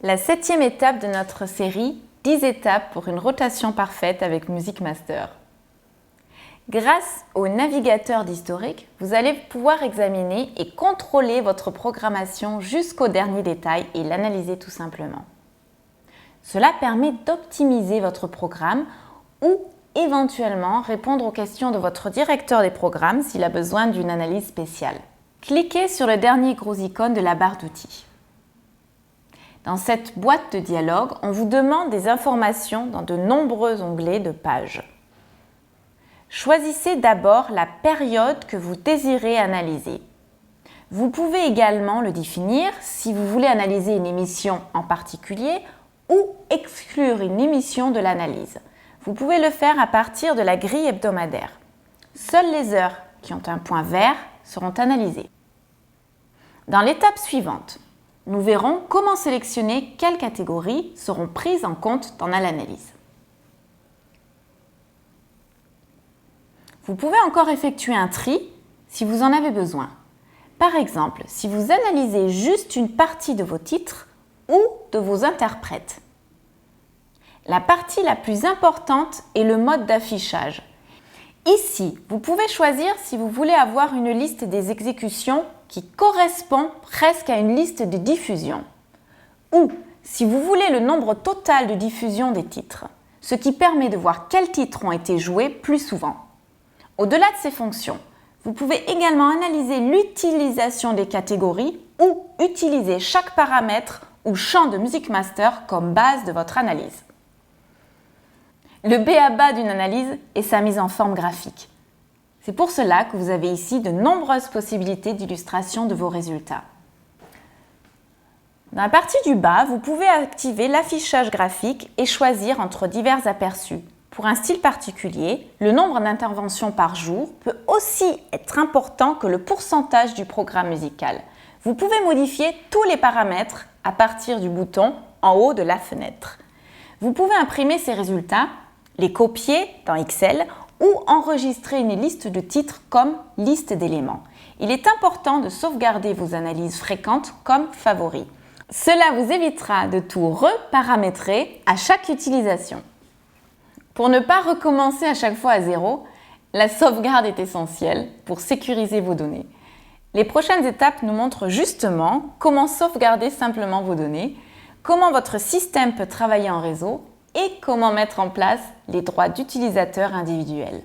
La 7e étape de notre série 10 étapes pour une rotation parfaite avec Music Master. Grâce au navigateur d'historique, vous allez pouvoir examiner et contrôler votre programmation jusqu'au dernier détail et l'analyser tout simplement. Cela permet d'optimiser votre programme ou éventuellement répondre aux questions de votre directeur des programmes s'il a besoin d'une analyse spéciale. Cliquez sur le dernier gros icône de la barre d'outils. Dans cette boîte de dialogue, on vous demande des informations dans de nombreux onglets de pages. Choisissez d'abord la période que vous désirez analyser. Vous pouvez également le définir si vous voulez analyser une émission en particulier ou exclure une émission de l'analyse. Vous pouvez le faire à partir de la grille hebdomadaire. Seules les heures qui ont un point vert seront analysées. Dans l'étape suivante, nous verrons comment sélectionner quelles catégories seront prises en compte dans l'analyse. Vous pouvez encore effectuer un tri si vous en avez besoin. Par exemple, si vous analysez juste une partie de vos titres ou de vos interprètes. La partie la plus importante est le mode d'affichage. Ici, vous pouvez choisir si vous voulez avoir une liste des exécutions qui correspond presque à une liste de diffusion, ou si vous voulez le nombre total de diffusion des titres, ce qui permet de voir quels titres ont été joués plus souvent. Au-delà de ces fonctions, vous pouvez également analyser l'utilisation des catégories ou utiliser chaque paramètre ou champ de Music Master comme base de votre analyse. Le b.a.-ba d'une analyse est sa mise en forme graphique. C'est pour cela que vous avez ici de nombreuses possibilités d'illustration de vos résultats. Dans la partie du bas, vous pouvez activer l'affichage graphique et choisir entre divers aperçus. Pour un style particulier, le nombre d'interventions par jour peut aussi être important que le pourcentage du programme musical. Vous pouvez modifier tous les paramètres à partir du bouton en haut de la fenêtre. Vous pouvez imprimer ces résultats, les copier dans Excel ou enregistrer une liste de titres comme liste d'éléments. Il est important de sauvegarder vos analyses fréquentes comme favoris. Cela vous évitera de tout reparamétrer à chaque utilisation. Pour ne pas recommencer à chaque fois à zéro, la sauvegarde est essentielle pour sécuriser vos données. Les prochaines étapes nous montrent justement comment sauvegarder simplement vos données, comment votre système peut travailler en réseau et comment mettre en place les droits d'utilisateurs individuels.